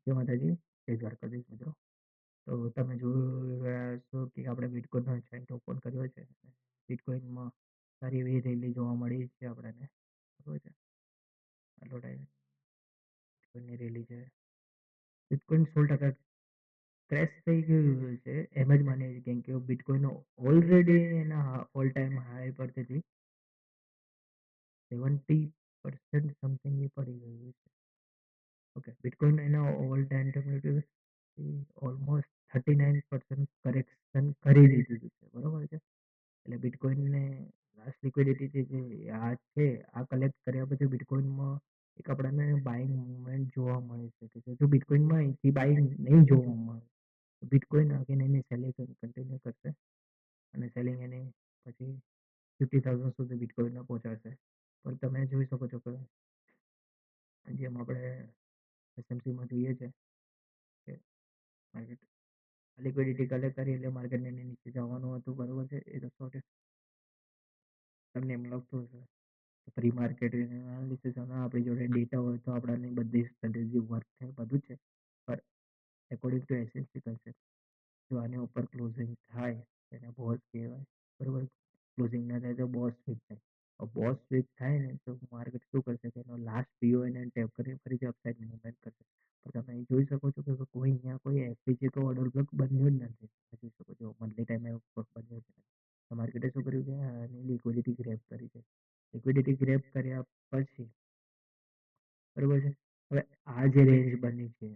જય માતાજી, જય દ્વારકાધીશ મિત્રો. તો તમે જોઈ રહ્યા છો કે આપણે બિટકોઈનનો ચાર્ટ ઓપન કર્યો છે. બિટકોઈનમાં સારી એવી રેલી જોવા મળી છે આપણને. બરોબર છે. આટલો ટાઈમ બિટકોઈનની રેલી છે. બિટકોઈન 16% ક્રેશ થઈ ગયું છે. એમ જ માનીએ છીએ કેમ કે બિટકોઈન ઓલરેડી એના ઓલ ટાઈમ હાઈ પરથી 70% સમથિંગ એ પડી ગયું છે. ઓકે, બિટકોઈન એના ઓલ ટાઈમ ઓલમોસ્ટ 39% કરેક્શન કરી દીધું છે. બરોબર છે. એટલે બિટકોઈનને લાસ્ટ લિક્વિડિટી જે આ છે, આ કલેક્ટ કર્યા પછી બિટકોઈનમાં એક આપણને બાઇંગ મુવમેન્ટ જોવા મળી શકે છે. જો બિટકોઈનમાં અહીંથી બાઇંગ નહીં જોવા મળે તો બિટકોઈન અગેન એની સેલિંગ કન્ટિન્યુ કરશે અને સેલિંગ એની પછી 50,000 સુધી બિટકોઈનને પહોંચાડશે. પણ તમે જોઈ શકો છો કે જેમ આપણે એસએમસીમાં જોઈએ છે કે માર્કેટ લિક્વિડિટી કલેક્ટ કરી એટલે માર્કેટને એની નીચે જવાનું હતું. બરોબર છે. એ તો તમને એમ લાગતું હશે પ્રી માર્કેટ એનાલિસિસ અને આપણી જોડે ડેટા હોય તો આપણાની બધી સ્ટ્રેટેજી વર્ક થાય, બધું છે. પણ એકોર્ડિંગ ટુ એસએમસી કન્સેપ્ટ જો આની ઉપર ક્લોઝિંગ થાય એને બોસ કહેવાય. બરોબર. ક્લોઝિંગ ના થાય તો બોસ સ્વીચ થાય. બોસ સ્વીચ થાય ને તો માર્કેટ શું કરશે કે એનો લાસ્ટ પીઓ એને ટેપ કરી ફરીથી અપસાઇડ મૂવમેન્ટ કરશે. પણ તમે અહીં જોઈ શકો છો કે કોઈ અહીંયા કોઈ એફપીજી કો ઓર્ડર બ્લોક બન્યું જ નથી. જોઈ શકો છો મંથલી ટાઈમે બન્યું છે. તો માર્કેટે શું કર્યું છે, આની લિક્વિડિટી ગ્રેપ કરી છે. લિક્વિડિટી ગ્રેપ કર્યા પછી બરોબર છે. હવે આ જે રેન્જ બની છે,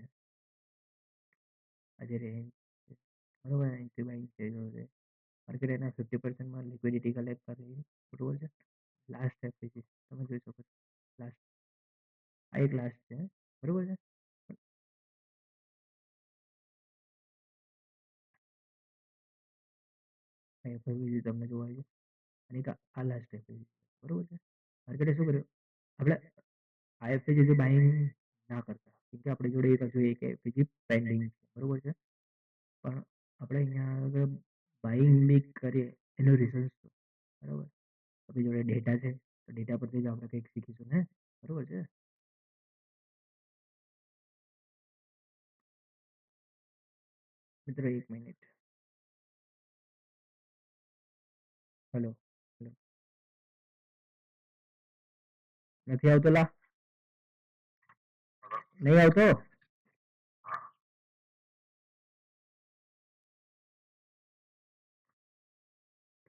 આ જે રેન્જ બરોબર અહીંથી બાઇંગ થઈ ગયો છે. માર્કેટ એના 50%માં લિક્વિડિટી કલેક્ટ કરી. બરોબર છે. લાસ્ટ એફપીજી તમે જોઈ શકો છો. લાસ્ટ આ એક લાસ્ટ છે. બરોબર છે. એફપીજી તમને જોવા મળ્યું અને એક આ લાસ્ટ એફપીજી. બરોબર છે. માર્કેટે શું કર્યું, આપણે આઈએફપીજી બાઇંગ ના કરતા કેમ કે આપણી જોડે એક હજુ એક એફપીજી પેન્ડિંગ છે. બરોબર છે. પણ આપણે અહીંયા આગળ બાઇંગ બી કરીએ એનું રીઝન શું? બરોબર. આપણી જોડે ડેટા છે તો ડેટા પરથી જ આપણે કંઈક શીખીશું ને. બરોબર છે. મિત્રો એક મિનિટ. હલો હલો નથી આવતો લા, નહીં આવતો.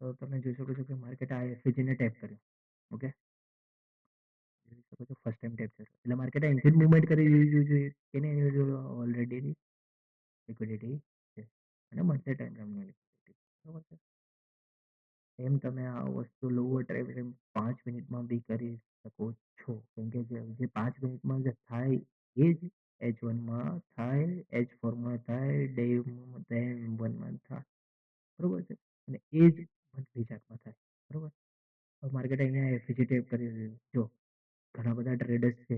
તો તમે જોઈ શકો છો કે માર્કેટ આ એફપીજી ને ટેપ કર્યું. ઓકે, જોઈ શકો છો ફર્સ્ટ ટાઈમ ટેપ કર્યો એટલે માર્કેટ અહીંથી જ મુવમેન્ટ કરી દીધું જોઈએ કે નહીં. ઓલરેડી લિક્વિડિટી છે અને મંથલી ટાઈમ ફ્રેમની લિક્વિડિટી. બરોબર છે. એમ તમે આ વસ્તુ લોઅર ટાઈમ ફ્રેમ 5 મિનિટમાં બી કરી શકો છો. કેમ કે જે 5 મિનિટમાં જે થાય એ જ H1માં થાય, H4માં થાય, ડે 1માં થાય. બરોબર છે. અને એ જ મંથલી ચાર્ટમાં થાય. બરોબર. માર્કેટ અહીંયા એફપીજી ટેપ કરી દીધું. જો ઘણા બધા ટ્રેડર્સ છે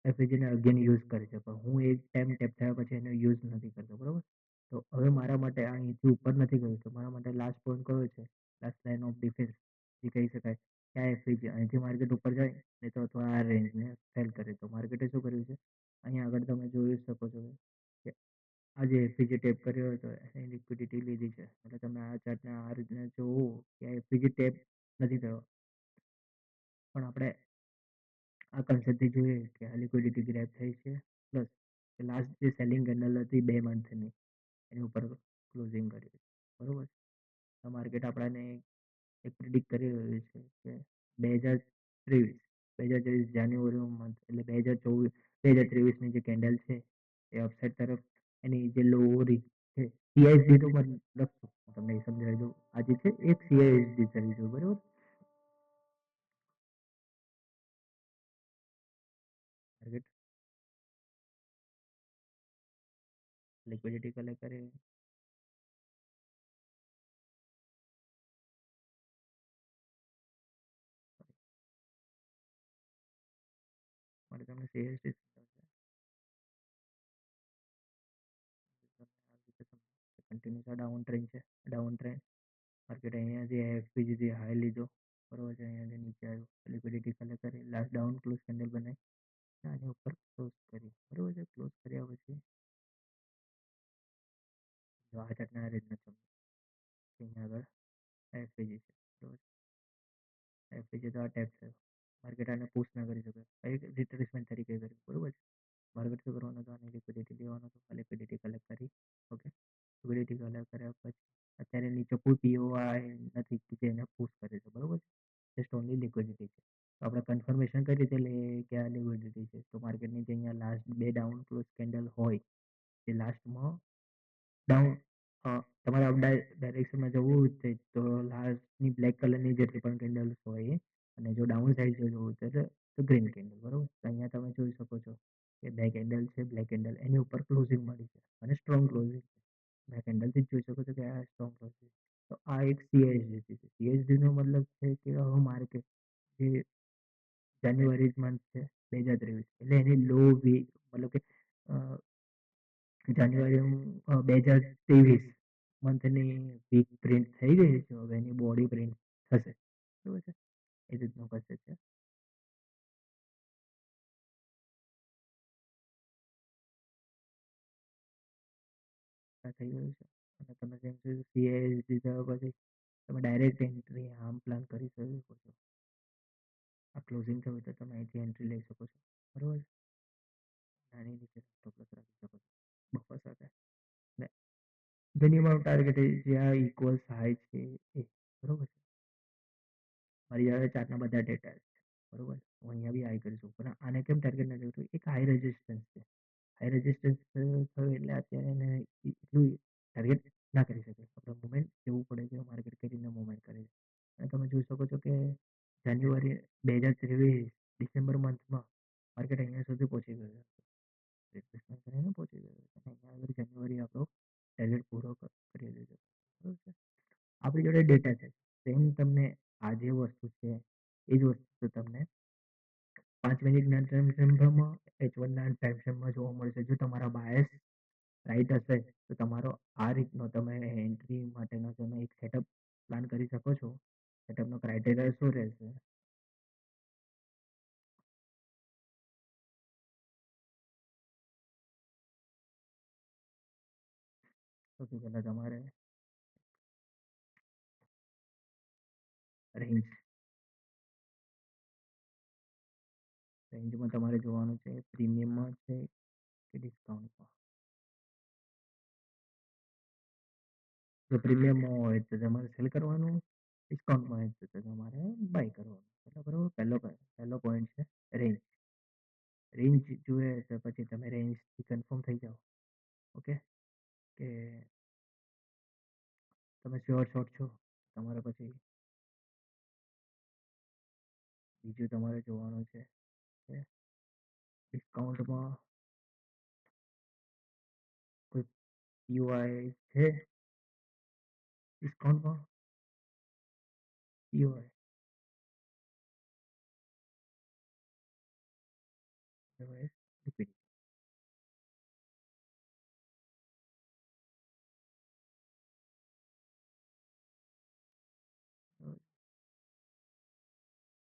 એફપીજી ને અગેન યુઝ કરે છે, પણ હું એક ટાઈમ ટેપ થયા પછી એનો યુઝ નથી કરતો. બરોબર. તો હવે મારા માટે આ અહીંથી ઉપર નથી ગયું તો મારા માટે લાસ્ટ પોઈન્ટ કયો છે, લાસ્ટ લાઇન ઓફ ડિફેન્સ એ કહી શકાય કે આ એફપીજી અહીંથી માર્કેટ ઉપર જાય નહીં તો અથવા આ રેન્જને ફેલ કરે. તો માર્કેટે શું કર્યું છે, અહીંયા આગળ તમે જોઈ શકો છો કે આ જે એફપીજી ટેપ કર્યો હતો એની લિક્વિડિટી લીધી છે. એટલે તમે આ ચાર્ટને આ રીતના જોવો કે એફપીજી ટેપ નથી થયો, પણ આપણે આ કન્સેપ્ટથી જોઈએ કે આ લિક્વિડિટી ગ્રેપ થઈ છે. પ્લસ લાસ્ટ જે સેલિંગ કેન્ડલ હતી 2 મંથની એની ઉપર ક્લોઝિંગ કર્યું. બરોબર. તો માર્કેટ આપણાને એક પ્રિડિક્ટ કરી રહ્યું છે કે 2023 2023 જાન્યુઆરી મંથ એટલે 2024 2023ની જે કેન્ડલ છે એ અપસાઇડ તરફ એની જે લોરી છે સીઆઈએસડી તો મતલબ હું તમને એ સમજાવી દઉં. આ જે છે એક સીઆઈએસડી સર્વિસ બરોબર. માર્કેટ લિક્વિડિટી કલેક્ટ કરે મારે તમને સીઆઈએસડી કન્ટિન્યુઅસ ડાઉન ટ્રેન્ડ છે. ડાઉન ટ્રેન્ડ માર્કેટ અહીંયાથી એફપીજીથી હાઈ લીધો. બરોબર છે. અહીંયાથી નીચે આવ્યું લિક્વિડિટી કલેક્ટ કરી લાસ્ટ ડાઉન ક્લોઝ કેન્ડલ બનાવી આની ઉપર ક્લોઝ કરી. બરોબર છે. ક્લોઝ કર્યા પછી જો આ ચાર્ટના આ રીતના ચમકે અહીંયા આગળ એફપીજી છે બરોબર. એફપીજી તો આ ટાઈપ છે. માર્કેટ આને પુશ ના કરી શકે, એક રિટ્રેસમેન્ટ તરીકે કર્યું બરોબર છે. માર્કેટ શું કરવાનું તો આની લિક્વિડિટી લેવાનું તો લિક્વિડિટી કલેક્ટ કરી. ઓકે, લિક્વિડિટી કલેક્ટ કર્યા પછી અત્યારે નીચે કોઈ પીઓઆઈ નથી કે જે એને પુશ કરે છે બરોબર છે. જસ્ટ ઓનલી લિક્વિડિટી છે. તો આપણે કન્ફર્મેશન કઈ રીતે લઈએ કે આ લિક્વિડિટી છે, તો માર્કેટની જે અહીંયા લાસ્ટ બે ડાઉન ક્લોઝ કેન્ડલ હોય એ લાસ્ટમાં ડાઉન તમારે અપ ડાયરેક્શનમાં જવું છે તો લાસ્ટની બ્લેક કલરની જેટલી પણ કેન્ડલ્સ હોય એ, અને જો ડાઉન સાઈડ જો જોવું છે તો ગ્રીન કેન્ડલ બરોબર. તો અહીંયા તમે જોઈ શકો છો કે બે કેન્ડલ છે, બ્લેક કેન્ડલ એની ઉપર ક્લોઝિંગ મળી છે અને સ્ટ્રોંગ ક્લોઝિંગ છે. બે કેન્ડલથી જ જોઈ શકો છો કે આ સ્ટ્રોંગ ક્લોઝિંગ. તો આ એક સીએસડી છે. સીએસડી નો મતલબ છે કે હવે માર્કેટ જે જાન્યુઆરી મંથ છે 2023, એટલે એની લો વી મતલબ કે જાન્યુઆરી 2023 મંથની વીક પ્રિન્ટ થઈ ગઈ છે. હવે એની બોડી પ્રિન્ટ થશે બરોબર છે. એ રીતનું કશે છે. આ થઈ ગયું છે અને તમે જેમ સીએસડી થયા પછી તમે ડાયરેક્ટ એન્ટ્રી આમ પ્લાન કરી શકો છો. આ ક્લોઝિંગ થયું તો તમે અહીંથી એન્ટ્રી લઈ શકો છો બરોબર. નાની નીચે સ્ટોપ લોસ રાખી શકો છો બફર સાથે. ને મિનિમમ ટાર્ગેટ જ્યાં ઇક્વલ્સ હાઈ છે એ બરોબર છે. મારી જોડે ચાર્ટના બધા ડેટા છે બરોબર. હું અહીંયા બી હાઈ કરી શકું પણ આને કેમ ટાર્ગેટ નથી કરતું, એક હાઈ રેઝિસ્ટન્સ છે. હાઈ રેઝિસ્ટન્સ થયું એટલે અત્યારે એને એટલું ટાર્ગેટ ના કરી શકે. આપણે મુવમેન્ટ જોવું પડે કે માર્કેટ કઈ રીતના મુવમેન્ટ કરે છે. અને તમે જોઈ શકો છો કે જાન્યુઆરી 2023 ડિસેમ્બર મંથમાં માર્કેટ અહીંયા સુધી પહોંચી ગયું છે. રિટ્રેસમેન્ટ કરીને પહોંચી ગયું છે અને અહીંયા આગળ જાન્યુઆરી આપણો ટાર્ગેટ પૂરો કરી દીધો બરોબર છે. આપણી જોડે ડેટા છે. સેમ તમને આ જે વસ્તુ છે એ જ વસ્તુ તમને 5 મિનિટના ટાઈમ ફ્રેમમાં H1 ના ટાઈમ ફ્રેમમાં જોવા મળશે. જો તમારા બાયસ રાઈટ હશે તો તમારો આ રીતનો તમે એન્ટ્રી માટેનો તમે એક સેટઅપ પ્લાન કરી શકો છો. સેટઅપનો ક્રાઇટેરિયા શું રહેશે? સૌથી પહેલા તમારે રેન્જ રેન્જમાં તમારે જોવાનું છે પ્રીમિયમમાં છે કે ડિસ્કાઉન્ટમાં. જો પ્રીમિયમમાં હોય તો તમારે સેલ કરવાનું, ડિસ્કાઉન્ટમાં હોય તો તમારે બાય કરવાનું. એટલે બરોબર. પહેલો પોઈન્ટ છે રેન્જ. રેન્જ જુએ તો પછી તમે રેન્જથી કન્ફર્મ થઈ જાઓ. ઓકે, કે તમે શ્યોર શોટ છો. તમારે પછી બીજું તમારે જોવાનું છે કે ડિસ્કાઉન્ટમાં કોઈ પીઓઆઈ છે. ડિસ્કાઉન્ટમાં પીઓઆઈ રિપીટ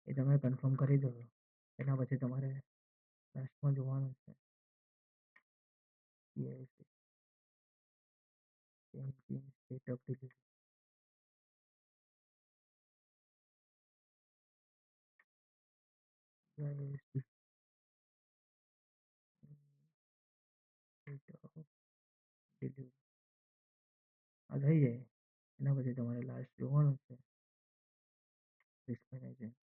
એ તમે કન્ફર્મ કરી દો. એના પછી તમારે લાસ્ટમાં જોવાનું છે CIC state of delivery. Delivery આ થઈ જાય એના પછી તમારે લાસ્ટ જોવાનું છે રિસ્ક મેનેજમેન્ટ.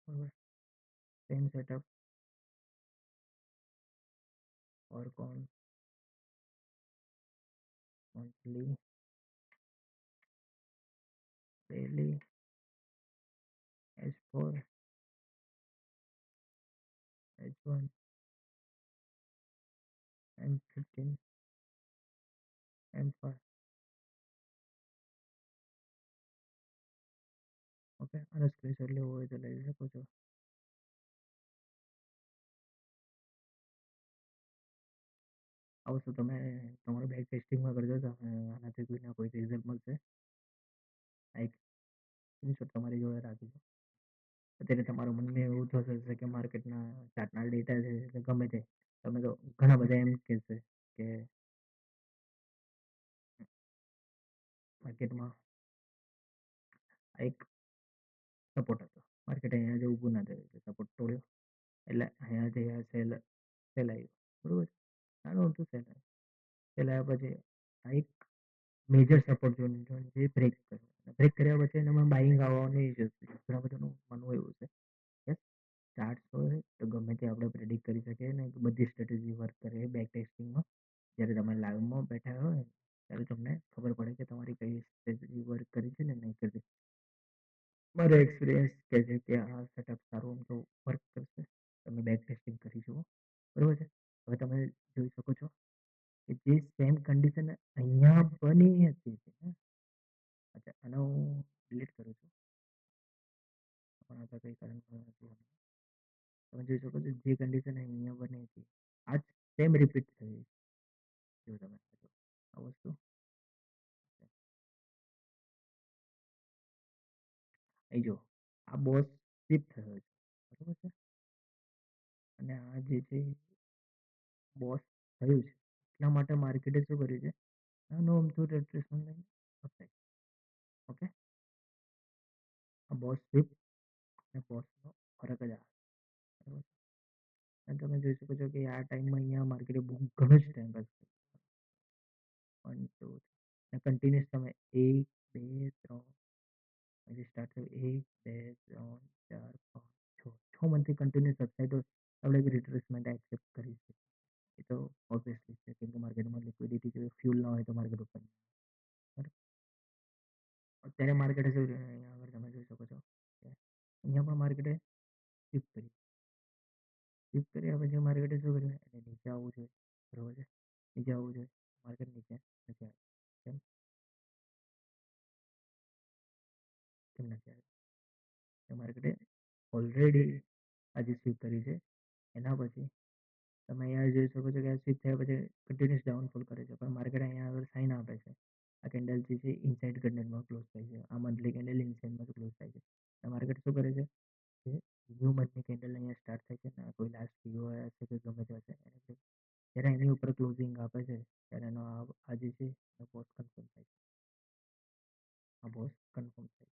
બરાબર. સેમ સેટઅપ ઓર કોન monthly, daily, S4, H1, M15, M5. Okay, આનો સ્ક્રીનશોટ લેવો હોય તો લઈ શકો છો. આવશો તમે તમારું બેક ટેસ્ટિંગમાં કરજો તો આનાથી કોઈને કોઈ રિઝલ્ટ મળશે. આ એક સ્ક્રીનશોટ તમારી જોડે રાખી દો. અત્યારે તમારું મનને એવું થતું હશે કે માર્કેટના ચાર્ટના ડેટા છે કે ગમે તે, તમે તો ઘણા બધા એમ કહેશે કે માર્કેટમાં આ એક સપોર્ટ હતો. માર્કેટ અહીંયા જે ઊભું ના થયું એટલે સપોર્ટ તોડ્યો, એટલે અહીંયાથી આ સેલ આવ્યું, બરોબર છે? નાનું હતું સેલ આવ્યું. સેલ આવ્યા પછી આ એક મેજર સપોર્ટ ઝોન જે બ્રેક કર્યો. બ્રેક કર્યા પછી એનામાં બાઇંગ આવવાની ઘણા બધાનું માનવું એવું છે. યસ, ચાર્ટ્સ હોય તો ગમે તે આપણે પ્રેડિક્ટ કરી શકીએ ને બધી સ્ટ્રેટેજી વર્ક કરે બેક ટેસ્ટિંગમાં. જ્યારે તમે લાઈવમાં બેઠા હોય ત્યારે તમને ખબર પડે કે તમારી કઈ સ્ટ્રેટેજી વર્ક કરી છે ને નહીં કરી. મારો એક્સપિરિયન્સ કહે છે કે આ સેટઅપ સારું આમ તો વર્ક કરશે. તમે બેક ટેસ્ટિંગ કરી જુઓ, બરોબર છે? હવે તમે જોઈ શકો છો કે જે સેમ કન્ડિશન અહીંયા બની હતી, અચ્છા આને હું ડિલીટ કરું છું, પણ આપણે કંઈ કારણ નથી. તમે જોઈ શકો છો જે કન્ડિશન અહીંયા બની હતી આ જ સેમ રિપીટ થઈ. જો તમે આ વસ્તુ અહીં જો આ બોસ શિફ્ટ થયો છે, બરોબર છે? અને આ જે છે બોસ થયું છે એટલા માટે માર્કેટે શું કર્યું છે, આનું અમથું ટ્રેડરેશન લઈને અપાય. ઓકે, આ બોસ શિફ્ટ અને બોસનો ફરક જ આ, બરોબર? અને તમે જોઈ શકો છો કે આ ટાઈમમાં અહીંયા માર્કેટે બહુ ઘણો જ ટાઈમ પાસ કર્યો. 1 2 અને કન્ટિન્યુઅસ તમે 1 2 3 હજી સ્ટાર્ટ થયું 1 2 3 4 5 6 મંથથી કન્ટિન્યુઅસ અપસાઇડ આપણે એક રિટ્રેસમેન્ટ એક્સેપ્ટ કરી છે. એ તો ઓબ્વિયસલી છે કેમ કે માર્કેટમાં લિક્વિડિટી જો ફ્યુલ ના હોય તો માર્કેટ ઉપર નહીં. બરાબર? અત્યારે માર્કેટે શું છે અહીંયા આગળ તમે જોઈ શકો છો કે અહીંયા પણ માર્કેટે શિફ્ટ કરી. શિફ્ટ કર્યા પછી માર્કેટે શું કર્યું, એને નીચે આવવું જોઈએ, બરોબર છે? નીચે આવવું જોઈએ, માર્કેટ નીચે નથી આવ્યું. કેમ કેમ નથી આવ્યું? તો માર્કેટે ઓલરેડી આજે શિફ્ટ કરી છે. એના પછી તમે અહીંયા જોઈ શકો છો કે આ શિફ્ટ થયા પછી કન્ટિન્યુઅસ ડાઉનફોલ કરે છે, પણ માર્કેટ અહીંયા આગળ સાઇન આપે છે. આ કેન્ડલ જે છે ઇનસાઇડ કેન્ડલમાં ક્લોઝ થાય છે, આ મંથલી કેન્ડલ ઇનસાઇડમાં ક્લોઝ થાય છે. માર્કેટ શું કરે છે કે ન્યૂ મંથની કેન્ડલ અહીંયા સ્ટાર્ટ થાય છે ને કોઈ લાસ્ટ પીઓ હશે કે ગમે તે હશે એને જ્યારે એની ઉપર ક્લોઝિંગ આપે છે ત્યારે એનો આ જે છે એનો બોસ કન્ફર્મ થાય છે. આ બોસ કન્ફર્મ થાય છે.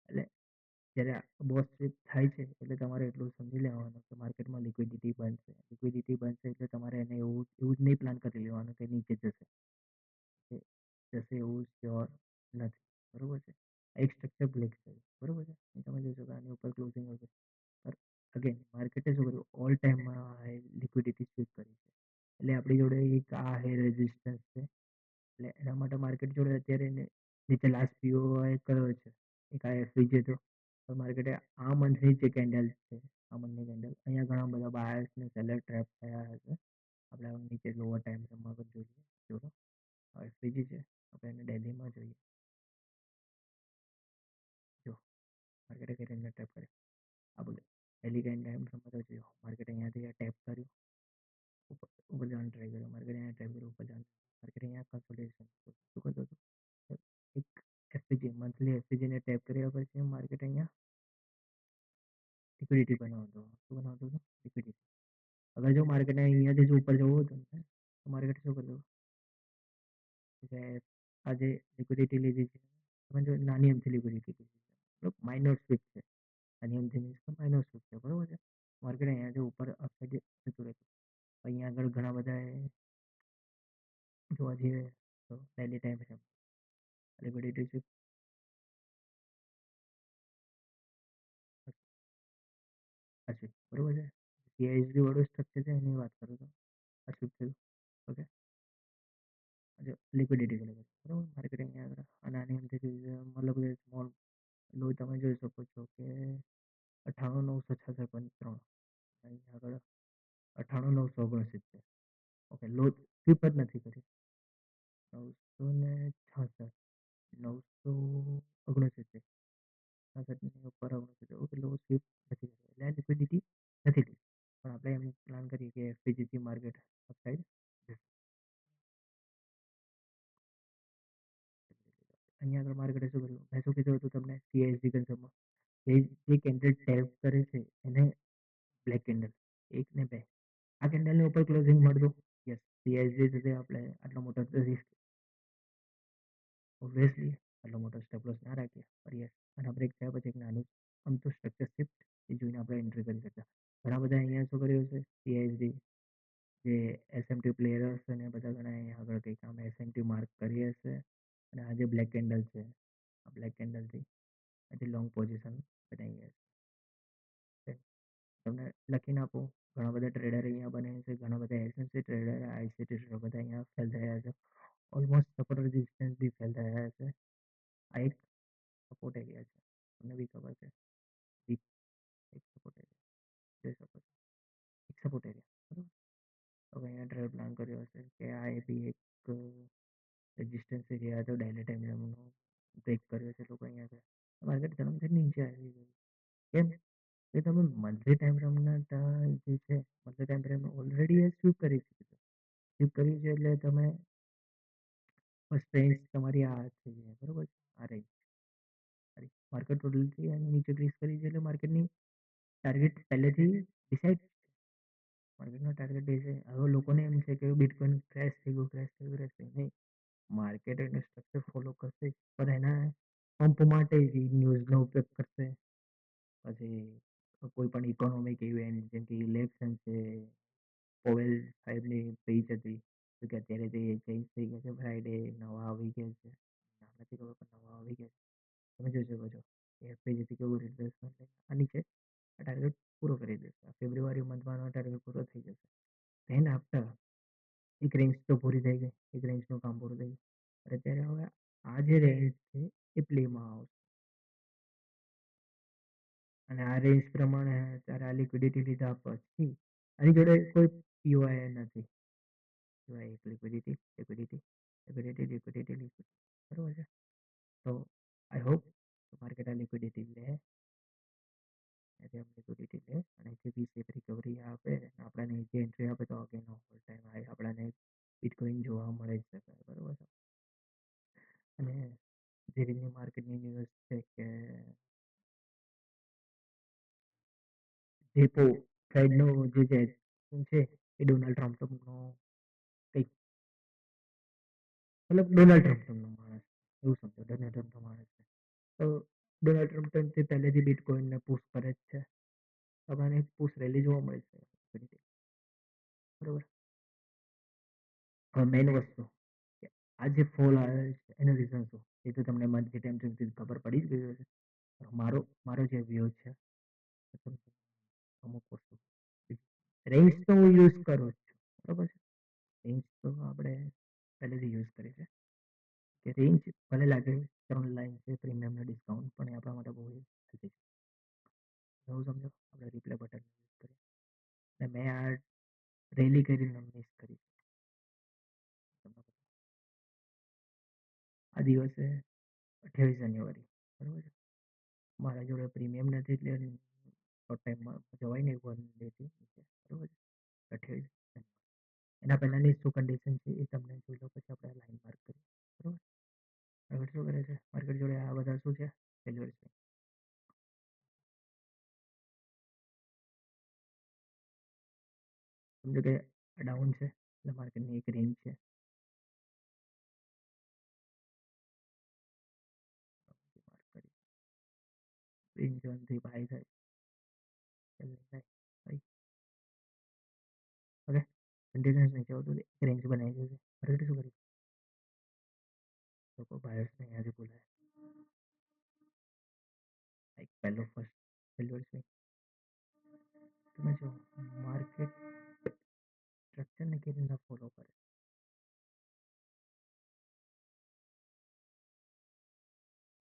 એટલે જ્યારે બોસ સ્વીપ થાય છે એટલે તમારે એટલું સમજી લેવાનું કે માર્કેટમાં લિક્વિડિટી બનશે. લિક્વિડિટી બનશે એટલે તમારે એને એવું એવું જ નહીં પ્લાન કરી લેવાનું કે નીચે જશે, કે જશે એવું શ્યોર નથી, બરોબર છે? એક સ્ટ્રક્ચર બ્રેક થયું, બરોબર છે? તમે જોઈ શકો આની ઉપર ક્લોઝિંગ હશે. પર અગેન માર્કેટે શું કર્યું, ઓલ ટાઈમમાં હાઈ લિક્વિડિટી સ્વીપ કરી છે. એટલે આપણી જોડે એક આ હાઈ રેઝિસ્ટન્સ છે. એટલે એના માટે માર્કેટ જોડે અત્યારે નીચે લાસ્ટ પીઓ કયો છે, એક આ એફવીજે તો માર્કેટે આ મંથની જે કેન્ડલ છે, આ મંથની કેન્ડલ અહીંયા ઘણા બધા બાયર્સ ને સેલર ટ્રેપ થયા હશે. આપણે નીચે લોઅર ટાઈમ ફ્રેમમાં પણ જોઈએ. જોડો એફવીજી છે, આપણે એને ડેલીમાં જોઈએ. જો માર્કેટે કઈ રીતના ટેપ કરે આ બોલે ડેલી ટાઈમ ફ્રેમમાં તો જોયો માર્કેટ અહીંયાથી ટેપ કર્યું, ઉપર ઉપર જવાનું ટ્રાય કર્યો, માર્કેટ અહીંયા ટેપ કર્યું, ઉપર જવાનું, માર્કેટ અહીંયા કન્સોલિડેશન શું કરતો હતો, એક એફપીજી મંથલી એફપીજીને ટેપ કર્યા પછી માર્કેટ અહીંયા લિક્વિડિટી બનાવતો. શું બનાવતો હતો? લિક્વિડિટી. અગર જો માર્કેટને અહીંયાથી જો ઉપર જવું હતું ને તો માર્કેટ શું કરતું કે આજે લિક્વિડિટી લીધી છે, તમે જો નાની અમથી લિક્વિડિટી લીધી છે, મતલબ માઇનર સ્વિંગ છે. નાની અમથી મીન્સ કે માઇનર સ્વિંગ છે, બરોબર છે? માર્કેટ અહીંયાથી ઉપર અપસાઇડ જતું રહેતું. અહીંયા આગળ ઘણા બધા જોવા જઈએ તો ડેલી ટાઈમ છે લિક્વિડિટી સ્વિંગ હશે, બરોબર છે? સીઆઈએસડી વાળું સ્ટ્રક્ચર છે એની વાત કરું તો આ સ્વિંગ થયું. ઓકે, લિક્વિડિટી કરી બરોબર માર્કેટ અહીંયા આગળ આ નાની અમથી મતલબ કે સ્મોલ લો તમે જોઈ શકો છો કે 98,956.3 અહીંયા આગળ 98,969. ઓકે, લો સ્વીપ જ નથી કરી. 966 969 66 ઉપર 69. ઓકે, લો સ્વીપ નથી કરી એટલે લિક્વિડિટી નથી લીધી. પણ આપણે એમ પ્લાન કરીએ કે એફપીજીથી માર્કેટ અપસાઇડ જશે. અહીંયા આગળ માર્કેટે શું કર્યું, મેં શું કીધું હતું તમને સીઆઈએસડી કન્સર્નમાં જે જે કેન્ડલ ટેપ કરે છે એને બ્લેક કેન્ડલ 1 ને 2 આ કેન્ડલની ઉપર ક્લોઝિંગ મળતું. યસ, CSG સાથે આપણે આટલો મોટો રિસ્ક ઓબ્વિયસલી આટલો મોટો સ્ટોપ લોસ ના રાખીએ. પર યસ, આના બ્રેક થયા પછી એક નાનું અમથું સ્ટ્રક્ચર શિફ્ટ એ જોઈને આપણે એન્ટ્રી કરી શકતા. ઘણા બધા અહીંયા શું કર્યું છે CSD જે SMT પ્લેયર્સ છે ને બધા ઘણા અહીંયા આગળ કંઈક આમ SMT માર્ક કરી હશે અને આ જે બ્લેક કેન્ડલ છે આ બ્લેક કેન્ડલથી હજી લોંગ પોઝિશન બનાવી હશે. તમને લખીને આપું, ઘણા બધા ટ્રેડર અહીંયા બને છે, ઘણા બધા એસએનસી ટ્રેડર, આઈસીટી ટ્રેડર બધા અહીંયા ફેલ થયા છે. ઓલમોસ્ટ સપોર્ટ રેઝિસ્ટન્સ બી ફેલ થયા છે. આ એક સપોર્ટ એરિયા છે, તમને બી ખબર છે. વીક એક સપોર્ટ એરિયા જોઈ શકો છો, એક સપોર્ટ એરિયા બરાબર. હવે અહીંયા ટ્રેડ પ્લાન કર્યો હશે કે આ એ બી એક રેઝિસ્ટન્સ એરિયા હતો, ડેલી ટાઈમ ફ્રેમનો બ્રેક કર્યો છે લોકો અહીંયા છે. માર્કેટ ધરમથી નીચે આવી ગયું. કેમ કે તમે મંથલી ટાઈમ ફ્રેમના જે છે મંથલી ટાઈમ ફ્રેમ ઓલરેડી એ સ્વીપ કરી છે. સ્વીપ કરી છે એટલે તમે ફર્સ્ટ રેન્જ તમારી આ થઈ જાય બરાબર છે. આ રેન્જ માર્કેટ ટોટલથી અને નીચે ક્રીઝ કરી છે એટલે માર્કેટની ટાર્ગેટ પહેલેથી ડિસાઇડ માર્કેટનો ટાર્ગેટ એ છે. હવે લોકોને એમ છે કે બિટકોઇન ક્રેશ થઈ ગયું, ક્રેશ થઈ ગયું, ક્રેશ થઈ ગયું. નહીં, માર્કેટ એને સ્ટ્રક્ચર ફોલો કરશે પણ એના પંપ માટે ન્યૂઝનો ઉપયોગ કરશે. પછી કોઈ પણ ઇકોનોમિક ઇવેન્ટ જેમ કે ઇલેક્શન છે, પોવેલ સાહેબની સ્પીચ હતી તો કે અત્યારે તે ચેન્જ થઈ ગયા છે, ફ્રાઈડે નવા આવી ગયા છે, નામ નથી ખબર પણ નવા આવી ગયા છે. તમે જોઈ શકો છો કે એફપીજીથી કેવું રિપ્લેસમેન્ટ આ નીચે આ ટાર્ગેટ પૂરો કરી દેશે. ફેબ્રુઆરી મંથમાં આ ટાર્ગેટ પૂરો થઈ જશે. ધેન આફ્ટર એક રેન્જ તો પૂરી થઈ ગઈ, એક રેન્જનું કામ પૂરું થઈ ગયું. અત્યારે હવે આ જે રેન્જ છે એ પ્લેમાં આવશે અને આ રેન્જ પ્રમાણે અત્યારે આ લિક્વિડિટી લીધા પછી આની જોડે કોઈ પીઓઆઈ નથી. પીઓઆઈ એક liquidity liquidity liquidity liquidity liquidity બરાબર છે. તો આઈ હોપ માર્કેટ આ લિક્વિડિટી લે લિક્વિડિટી લે અને જે બી સેફ રિકવરી આપે આપણને જે એન્ટ્રી આપે તો અગેન ઓલ ટાઈમ હાઈ આપણને બિટકોઇન જોવા મળે જ શકે બરાબર છે. અને જે રીતની માર્કેટની ન્યૂઝ છે કે રેપો ફેડનો જે છે એ ડોનાલ્ડ ટ્રમ્પનો કંઈક મતલબ ડોનાલ્ડ ટ્રમ્પનો માણસ એવું સમજો. ડોનાલ્ડ ટ્રમ્પનો માણસ છે તો ડોનાલ્ડ ટ્રમ્પ પહેલેથી બિટકોઇનને પુશ કરે જ છે. આપણને પુશ રેલી જોવા મળે છે બરાબર. હવે મેઇન વસ્તુ કે આ જે ફોલ આવે છે એનું રીઝન શું એ તો તમને મંથલી ટાઈમ ફ્રેમથી ખબર પડી જ ગઈ હશે. મારો જે વ્યૂ છે અમુક વસ્તુ રેન્જ તો હું યુઝ કરું જ છું બરાબર છે. રેન્જ તો આપણે પહેલેથી યુઝ કરી છે કે રેન્જ ભલે લાગે 3 લાઈન છે પ્રીમિયમનો ડિસ્કાઉન્ટ પણ એ આપણા માટે બહુ હેલ્ધી છે. એવું સમજો આપણે રિપ્લે બટન યુઝ કરીએ અને મેં આ રેલી કરીને મિસ કરી આ દિવસે 28 જાન્યુઆરી બરાબર છે. મારા જોડે પ્રીમિયમ નથી એટલે શોર્ટ ટાઈમમાં જવાય નહીં 1 ડેથી નીચે બરાબર છે. 28 એના પહેલાંની શું કન્ડિશન છે એ તમને જોઈ લો પછી આપણે લાઈન માર્ક કરીએ બરાબર. આગળ શું કરે છે માર્કેટ જોડે આ બધા શું છે ફેલ્યુઅર્સ છે. સમજો કે ડાઉન છે એટલે માર્કેટની એક રેન્જ છે. માર્ક કરી રેન્જ 1 થી બાય થાય થાય ઓકે. કન્ટિન્યુઅસ નીચે આવતું એક રેન્જ બનાવી દીધી. માર્કેટ શું કર્યું લોકો બાયર્સને અહીંયાથી બોલાય લાઈક પહેલો ફર્સ્ટ ફેલ્યુઅર્સ છે. તમે જો માર્કેટ સ્ટ્રક્ચરને કેવી રીતના ફોલો કરે.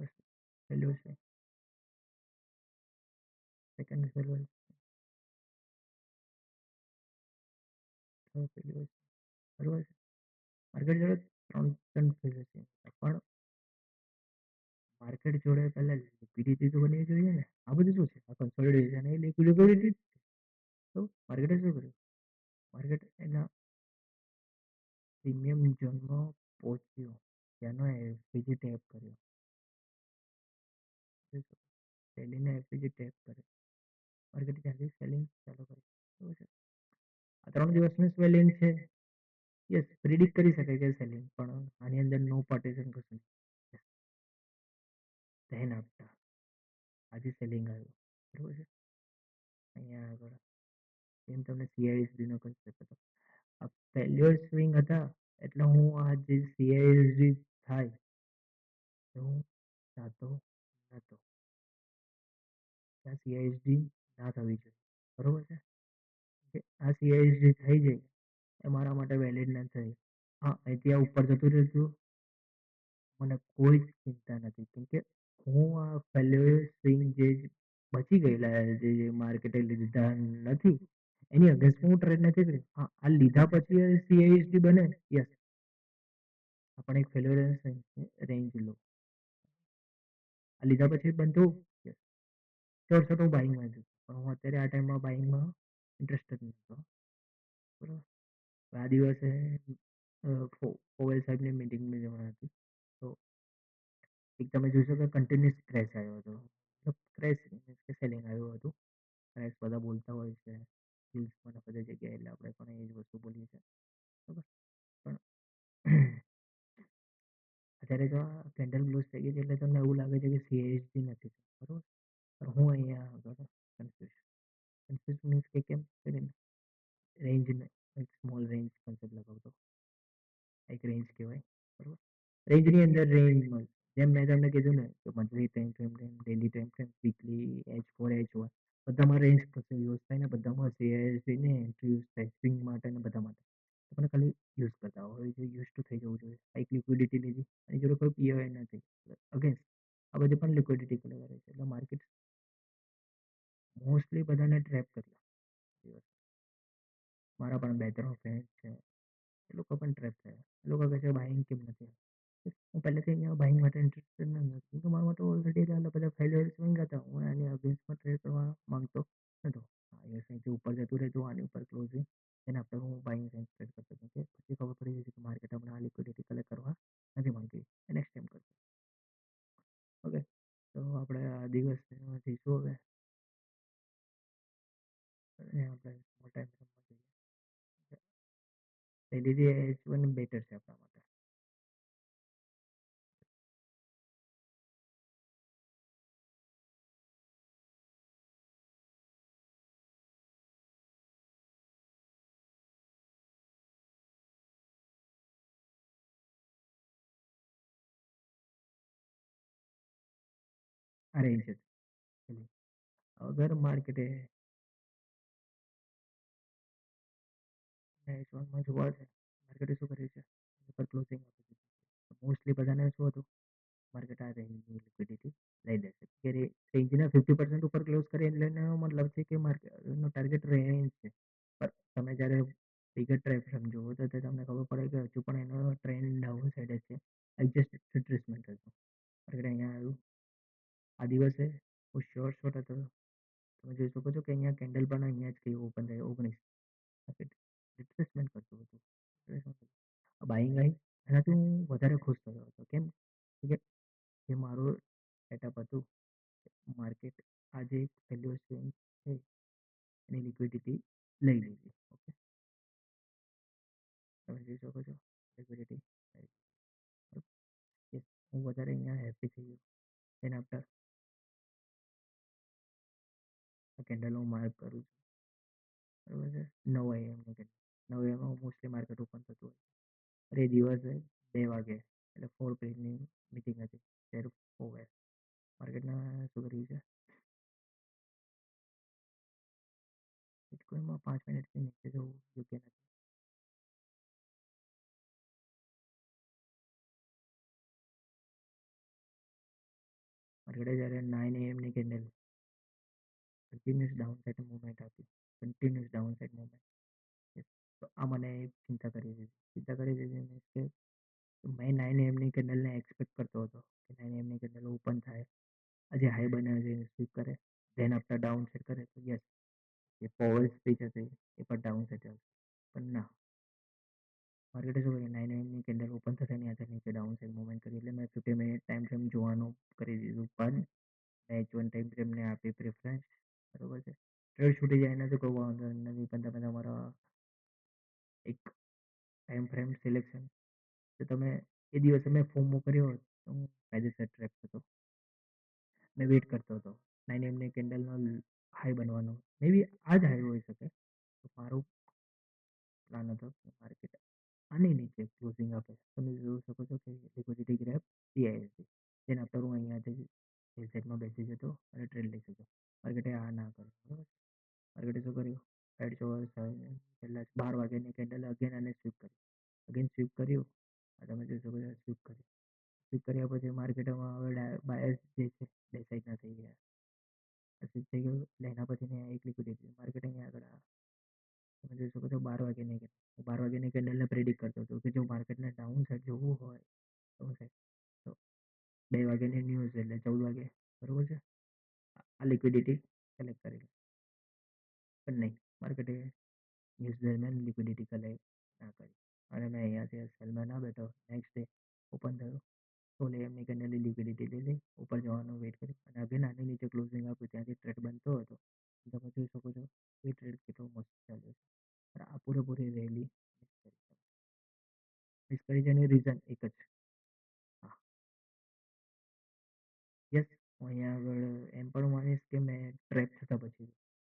ફર્સ્ટ ફેલ્યુઅર્સ છે, સેકન્ડ ફેલ્યુઅર્સ, થર્ડ ફેલ્યુઅર્સ બરાબર છે. માર્કેટ જોડે ત્રણ ફેઝ છે પણ માર્કેટ જોડે પહેલા લિક્વિડિટી તો બનવી જોઈએ ને. આ બધું શું છે આ કન્સોલિડેશન એ લિક્વિડિટી તો માર્કેટે શું કર્યું માર્કેટ એના પ્રીમિયમ ઝોનમાં પહોંચ્યો ત્યાંનો એફપીજી ટેપ કર્યો સેલિંગને એફપીજી ટેપ કરે, માર્કેટ ત્યાંથી સેલિંગ ચાલુ કરે. બરોબર છે. આ 3 દિવસનું સ્વેલિંગ છે. યસ, પ્રિડિક્ટ કરી શકાય કે સેલિંગ, પણ આની અંદર નો પાર્ટિશન કશું નહીં. યસ, ધેન આફ્ટર આજે સેલિંગ આવ્યું. બરોબર છે. અહીંયા આગળ એમ તમને સીઆઈએસડીનો કન્સેપ્ટ હતો. આ ફેલ્યોર સ્વિંગ હતા, એટલે હું આ જે સીઆઈએસડી થાય તો હું જાતો નહોતો. આ સીઆઈએસડી ના થવી જોઈએ. બરોબર છે. કે આ સીઆઈએસડી થઈ જાય એ મારા માટે વેલિડ ના થઈ. હા, અહીંથી આ ઉપર જતું રહેતું, મને કોઈ જ ચિંતા નથી, કેમ કે હું આ ફેલ્યોર સ્વિંગ જે બચી ગયેલા જે માર્કેટે લીધા નથી એની અગેન્સ્ટમાં હું ટ્રેડ નથી કરી. હા, આ લીધા પછી સીઆઈએસડી બને, યસ, આપણે એક ફેલ્યોર રેન્જ લો. આ લીધા પછી બનતું, યસ, શોર્ટ શોર્ટ હું બાઇંગમાં છું, પણ હું અત્યારે આ ટાઈમમાં બાઇંગમાં ઇન્ટરેસ્ટેડ નથી. બરાબર. આ દિવસે પોવેલ સાહેબની મીટિંગમાં જવાના હતી, તો એક તમે જોશો કે કન્ટિન્યુઅસ ક્રેશ આવ્યો હતો. મતલબ ક્રેશ મીન્સ કે સેલિંગ આવ્યું હતું. ક્રેશ બધા બોલતા હોય છે રીલ્સમાં બધી જગ્યાએ, એટલે આપણે પણ એ જ વસ્તુ બોલીએ છીએ. બરાબર. પણ અત્યારે તો આ કેન્ડલ ક્લોઝ થઈ ગઈ છે એટલે તમને એવું લાગે છે કે સીએસડી નથી. બરાબર. પણ હું અહીંયા આગળ કન્ફ્યુઝ મીન્સ કે કેમ કરીને રેન્જને એક સ્મોલ રેન્જ કન્સેપ્ટ લગાવતો, એક રેન્જ કહેવાય. બરાબર. રેન્જની અંદર રેન્જમાં જેમ મેં તમને કીધું ને કે monthly time frame, daily time frame, weekly H4 H1 બધામાં રેન્જ યુઝ થાય ને, બધામાં સીઆઈએસડી ને એન્ટ્રી યુઝ થાય સ્વિંગ માટે ને બધા માટે. આપણે ખાલી યુઝ કરતા હોય છે, યુઝ ટુ થઈ જવું જોઈએ. એક લિક્વિડિટી લીધી, એની જોડે કોઈ પીઓઆઈ નથી, અગેન્સ્ટ આ બધી પણ લિક્વિડિટી કરે છે. એટલે માર્કેટ મોસ્ટલી બધાને ટ્રેપ કરી લે. મારા પણ 2-3 ફ્રેન્ડ છે, એ લોકો પણ ટ્રેપ થયા. એ લોકો કહે છે બાઇંગ કેમ નથી. હું પહેલેથી અહીંયા બાઇંગ માટે ઇન્ટરેસ્ટેડ નથી, કેમ કે મારા માટે ઓલરેડી બધા ફેલિયર સ્વિંગ હતા. હું એની અગેન્સ્ટમાં ટ્રેડ કરવા માંગતો નહોતો. અહીંયાથી ઉપર જતું રહેતું, આની ઉપર ક્લોઝિંગ, એના આપણે હું બાઇંગ સેન્સ ટ્રેડ કરતો હતો. કે પછી ખબર પડી જશે કે માર્કેટ હમણાં આ લિક્વિડિટી કલેક્ટ કરવા નથી માંગતી, એ નેક્સ્ટ ટાઈમ કરશે. ઓકે, તો આપણે આ દિવસ જઈશું હવે, અને આપણે સ્મોલ ટાઈમ ફ્રેમમાં જઈએ. ડેલી H1 બેટર છે આપણા માટે. આ રેન્જ છે. અગર માર્કેટે H1માં જોવા છે, માર્કેટે શું કર્યું છે, ઉપર ક્લોઝિંગ આપી દીધું. મોસ્ટલી બધાને શું હતું, માર્કેટ આ રેન્જની લિક્વિડિટી લઈ લેશે. કે રેન્જના 50% ઉપર ક્લોઝ કરે એટલે એનો મતલબ છે કે માર્કેટનો ટાર્ગેટ રેન્જ છે. પણ તમે જ્યારે બિગર ટ્રેપ સમજો તો તમને ખબર પડે કે હજુ પણ એનો ટ્રેન્ડ ડાઉન સાઈડ છે. એડજસ્ટ રિટ્રેસમેન્ટ હતું. માર્કેટ અહીંયા આવ્યું, આ દિવસે હું શોર્ટ હતો. તમે જોઈ શકો છો કે અહીંયા કેન્ડલ પણ અહીંયા જ કઈ ઓપન થાય 19 માર્કેટ રિટ્રેસમેન્ટ કરતું હતું. બાઇંગ આવી, એનાથી હું વધારે ખુશ થયો હતો. કેમ કે જે મારું સેટઅપ હતું, માર્કેટ આજે એક ફેલ્યોર સ્વિંગ છે, એની લિક્વિડિટી લઈ લીધી. ઓકે, તમે જોઈ શકો છો લિક્વિડિટી. હું વધારે અહીંયા હેપી થઈ ગયો. એના આફ્ટર આ કેન્ડલ હું માર્ક કરું છું. બરાબર છે. 9 AM ની candle, 9 AM mostly market open થતું હોય. અરે દિવસે 2 વાગે એટલે 4 પેજની મીટિંગ હતી, ત્યારે ઓવે માર્કેટના શું કર્યું છે, બિટકોઈનમાં 5 મિનિટથી નીચે જવું યોગ્ય નથી. માર્કેટે જ્યારે 9 AM ની candle continuous down side movement આપી, કન્ટિન્યુઅસ ડાઉન સાઇડ મૂવમેન્ટ. તો આ મને ચિંતા કરી દીધી. ચિંતા કરી દીધી મીન્સ કે મેં 9 AM ની કેન્ડલને એક્સપેક્ટ કરતો હતો કે 9 AM ની કેન્ડલ ઓપન થાય, આજે હાઈ બનાવે છે, સ્વીપ કરે, ધેન આફ્ટર ડાઉન સાઇડ કરે તો યસ, જે પોવલ સ્પીચ હતી એ પણ ડાઉન સાઇડ ચાલશે. પણ ના, માર્કેટે શું કર્યું, 9 AM ની કેન્ડલ ઓપન થશે ને નીચે ડાઉન સાઇડ મૂવમેન્ટ કરી, એટલે મેં 50 મિનિટ ટાઈમ ફ્રેમ જોવાનું કરી દીધું બંધ. H1 ટાઈમ ફ્રેમને આપી પ્રેફરન્સ, બરોબર છે. ટ્રેડ છૂટી જાય ને તો કોઈ વાંધો નથી, પણ તમે તમારા એક ટાઈમ ફ્રેમ સિલેક્શન, તો તમે એ દિવસે મેં ફોમો કર્યો હોત તો હું કાયદેસર ટ્રેક હતો. મેં વેઇટ કરતો હતો 9 AM કેન્ડલનો હાઈ બનવાનો, મે બી આ જ હાઈ હોઈ શકે. તો મારો પ્લાન હતો કે માર્કેટ આની નીચે ક્લોઝિંગ આપે. તમે જોઈ શકો છો કે લિક્વિડિટી ગ્રેપ CISD, જેના પર હું અહીંયાથી એક્ઝેટમાં બેસી જતો અને ટ્રેડ લઈ શકતો. માર્કેટે આ ના કર્યું, બરાબર. માર્કેટે શું કર્યું? રાઈટ ચોવીસ પહેલાં 12 વાગ્યાની કેન્ડલ અગેન અને સ્વીપ કરી, અગેન સ્વીપ કર્યું. આ તમે જોઈ શકો છો સ્વીપ કર્યું. સ્વીપ કર્યા પછી માર્કેટમાં હવે બાયર્સ જે છે બે સાઈડના થઈ ગયા. સ્વીપ થઈ ગયું એટલે એના પછીની એક લિક્વિડિટી માર્કેટ અહીંયા આગળ તમે જોઈ શકો છો 12 વાગ્યાની કેન્ડલ. હું 12 વાગ્યાની કેન્ડલને પ્રેડિક્ટ કરતો હતો કે જો માર્કેટને ડાઉન સાઈડ જોવું હોય ડાઉન સાઈડ તો 2 વાગ્યાની ન્યૂઝ એટલે 14 વાગે, બરોબર છે. આ લિક્વિડિટી કલેક્ટ કરી લે, પણ નહીં, માર્કેટે ન્યૂઝ દરમિયાન લિક્વિડિટી કલેક્ટ ના કરી અને મેં અહીંયાથી સેલમાં ના બેઠો. નેક્સ્ટ ડે ઓપન થયું 16 AM કેન્ડલની લિક્વિડિટી લીધી, ઉપર જવાનું વેઇટ કર્યું અને અગેન આની નીચે ક્લોઝિંગ આપ્યું, ત્યાંથી ટ્રેડ બનતો હતો. તમે જોઈ શકો છો એ ટ્રેડ કેટલો મસ્ત ચાલ્યો છે. પણ આ પૂરેપૂરી રેલી મિસ કરી છે એનું રીઝન એક જ, હા, યસ. હું અહીંયા આગળ એમ પણ માનીશ કે મેં ટ્રેક થતાં પછી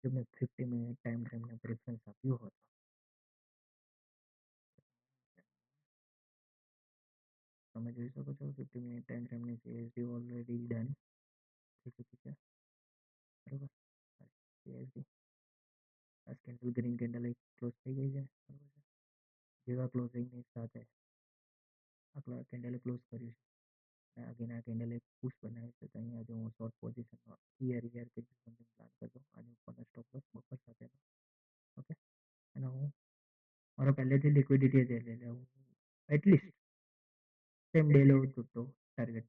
જો મેં 50 મિનિટ ટાઈમ ફ્રેમને પ્રેફરન્સ આપ્યું હોત, તમે જોઈ શકો છો 50 મિનિટ ટાઈમ ફ્રેમની CSD ઓલરેડી ડન થઈ ચૂકી છે, બરાબર. CSD આ કેન્ડલ ગ્રીન કેન્ડલ એક ક્લોઝ થઈ ગઈ છે, બરાબર છે. જેવા ક્લોઝિંગની સાથે આ કેન્ડલે ક્લોઝ કર્યું છે અને અગેન આ કેન્ડલ એક પુશ બનાવી છે. તો અહીંયા જો હું શોર્ટ પોઝિશનમાં યર કે સમથિંગ પ્લાન કરતો આની ઉપરનો સ્ટોપ લોસ બફર સાથેનો, ઓકે. અને હું મારો પહેલેથી લિક્વિડિટી હતી એટલે હું એટલીસ્ટ સેમ ડે લો તો ટાર્ગેટ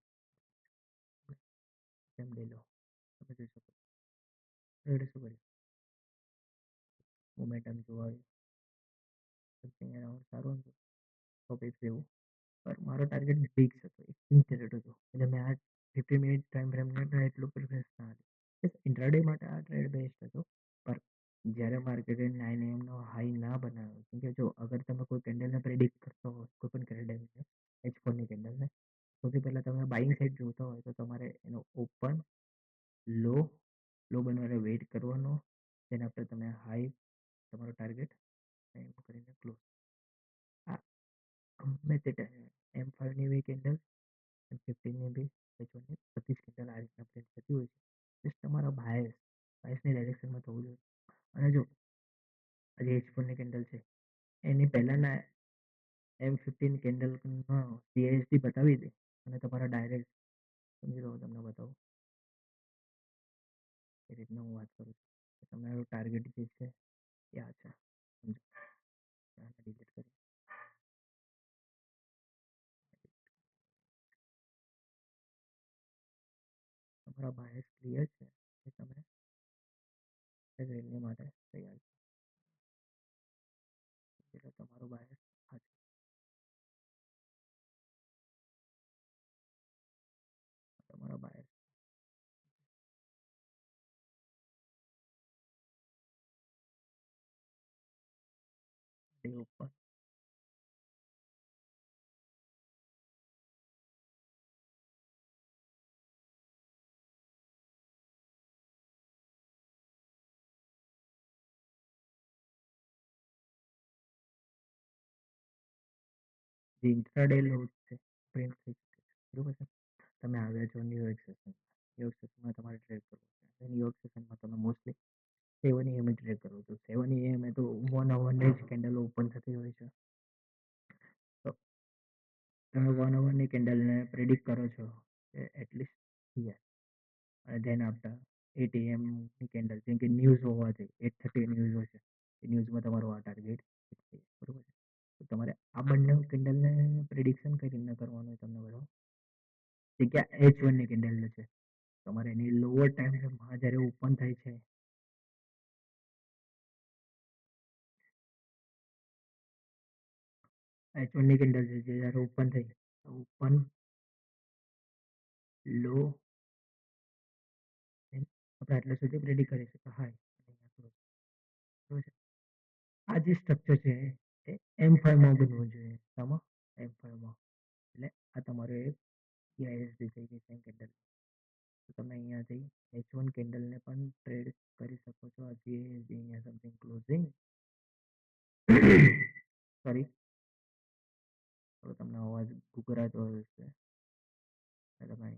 સેમ ડે લો તમે જોઈ શકો ટ્રેડ શું કર્યું, મોમેન્ટમ જોવા સમથિંગ અરાઉન્ડ સારું હતું ટોપિક જેવું. પર મારો ટાર્ગેટ ફિક્સ હતો, એક ફિક્સ રેટ હતો એટલે મેં આ 50 મિનિટ ટાઈમ ફ્રેમને એટલું પ્રિફરન્સ ના હતી. બસ ઇન્ટ્રાડે માટે આ ટ્રેડ બેસ્ટ હતો. પર જ્યારે માર્કેટે 9 AM હાઈ ના બનાવ્યો, કેમ કે જો અગર તમે કોઈ કેન્ડલને પ્રેડિક્ટ કરતો હો કોઈ પણ કેન્ડલને H4ની કેન્ડલને, સૌથી પહેલાં તમે બાઇંગ સાઇડ જોતા હોય તો તમારે એનો ઓપન લો લો બનવાનો વેઇટ કરવાનો, તેના પર તમે હાઈ તમારો ટાર્ગેટ એમ કરીને ક્લોઝ. આ ગમે તે ટાઈમે M5ની બી કેન્ડલ M15ની બી H1ની બધી જ કેન્ડલ આ રીતના પ્રિન્ટ થતી હોય છે. જસ્ટ તમારા બાયસની ડાયરેક્શનમાં થવું જોઈએ. અને જો આજે H4ની કેન્ડલ છે એની પહેલાંના M15 કેન્ડલનો CISD બતાવી દે અને તમારા ડાયરેક્ટ સમજી લો તમને બતાવું એ રીતના હું વાત કરું છું. તમારો ટાર્ગેટ જે છે એ આ છે, સમજો. આને ડિલીટ કરી તમારા બાયસ ક્લિયર છે એ તમે રેલી માટે તૈયાર છે. એટલે તમારો બાયસ આ છે, તમારો બાયસ ડે ઉપર જે ઇન્ટ્રાડે લો છે પ્રિન્ટ થઈ શકે છે, બરોબર છે. તમે આવ્યા છો ન્યુયોર્ક સેશન, ન્યુયોર્ક સેશનમાં તમારે ટ્રેડ કરવું છે. ન્યુયોર્ક સેશનમાં તમે મોસ્ટલી 7 AM ટ્રેડ કરો તો 7 AM તો 1 અવરની જ કેન્ડલો ઓપન થતી હોય છે. તો તમે 1 અવરની કેન્ડલને પ્રેડિક્ટ કરો છો કે એટલીસ્ટ યસ, અને ધેન આફ્ટર 8 AMની કેન્ડલ જેમ કે ન્યૂઝ હોવા જોઈએ 8:30 ન્યૂઝ હોય છે, એ ન્યૂઝમાં તમારું આ ટાર્ગેટ ફિક્સ થઈ જાય, બરોબર છે. તો તમારે આ બંને કેન્ડલને પ્રિડિક્શન કઈ રીતના કરવાનું હોય તમને બતાવો. જગ્યા H1ની કેન્ડલ છે, તમારે એની લોઅર ટાઈમ ફ્રેમમાં જ્યારે ઓપન થાય છે H1ની કેન્ડલ છે જે જ્યારે ઓપન થઈ ઓપન લો આપણે આટલા સુધી પ્રેડિક્ટ કરી શકીએ હાઈ અહીંયા ક્લોઝ બરોબર છે. આ જે સ્ટ્રક્ચર છે એ M5 માં બનવું જોઈએ. શામાં? M5 માં. એટલે આ તમારો એક EISD થઈ ગઈ છે કેન્ડલ. તો તમે અહીંયાથી H1 કેન્ડલને પણ ટ્રેડ કરી શકો છો. આ GISD અહીંયા સમથિંગ ક્લોઝિંગ સોરી તો તમને અવાજ ઘૂઘરાતો હશે. એટલે તમે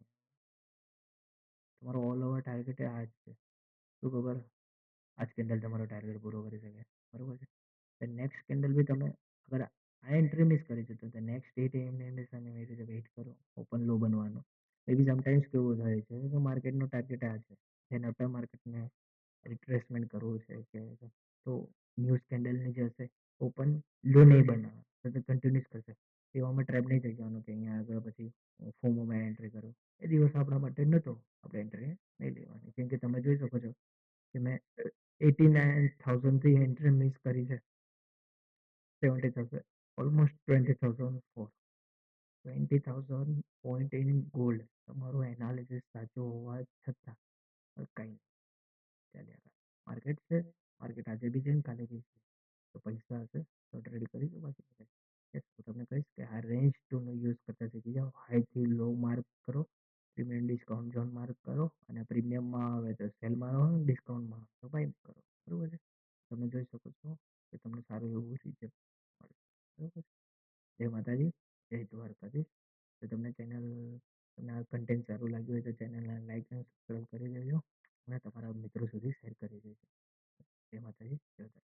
તમારો ઓલ ઓવર ટાર્ગેટ આ જ છે. શું ખબર? આ જ કેન્ડલ તમારો ટાર્ગેટ પૂરો કરી શકે. બરોબર છે? નેક્સ્ટ કેન્ડલ બી તમે અગર આ એન્ટ્રી મિસ કરી છે તો નેક્સ્ટ 8 AM ની અંડરસ્ટેન્ડિંગ એવી રીતે વેઇટ કરો ઓપન લો બનવાનો. મે બી સમટાઈમ્સ કેવું થાય છે કે માર્કેટનો ટાર્ગેટ આ છે. જેને આપણે માર્કેટને રિટ્રેસમેન્ટ કરવું છે કે તો ન્યૂઝ કેન્ડલની જે હશે ઓપન લો નહીં બનાવે તો તે કન્ટિન્યુઅસ કરશે. એવામાં ટ્રેપ નહીં થઈ જવાનું કે અહીંયા આગળ પછી ફોમોમાં એન્ટ્રી કરું. એ દિવસ આપણા માટે નહોતો. આપણે એન્ટ્રી નહીં લેવાની. કેમ કે તમે જોઈ શકો છો કે મેં 89,000 થી એન્ટ્રી મિસ કરી છે. 70,000 almost 20,000 four 20,000 point in gold. તમારું એનાલિસિસ સાચું હોવા છતાં કંઈ ચાલ્યા કરે. માર્કેટ છે, માર્કેટ આજે બી છે ને કાલે બી છે. તો પૈસા હશે તો ટ્રેડ કરી દો બાકી તો યસ હું તમને કહીશ કે આ રેન્જ ટૂલનો યુઝ કરતા શીખી જાઓ. હાઈથી લો માર્ક કરો, પ્રીમિયમ ડિસ્કાઉન્ટ ઝોન માર્ક કરો અને પ્રીમિયમમાં આવે તો સેલમાં આવે, ડિસ્કાઉન્ટમાં આવે તો બાય કરો. બરોબર છે? તમે જોઈ શકો છો કે તમને સારું એવું રિઝલ્ટ મળે. બરોબર છે? જય માતાજી, જય દ્વારકાધીશ. તો તમને આ કન્ટેન્ટ સારું લાગ્યું હોય તો ચેનલને લાઈક અને સબસ્ક્રાઈબ કરી દેજો અને તમારા મિત્રો સુધી શેર કરી દેજો. જય માતાજી, જય દ્વારકા.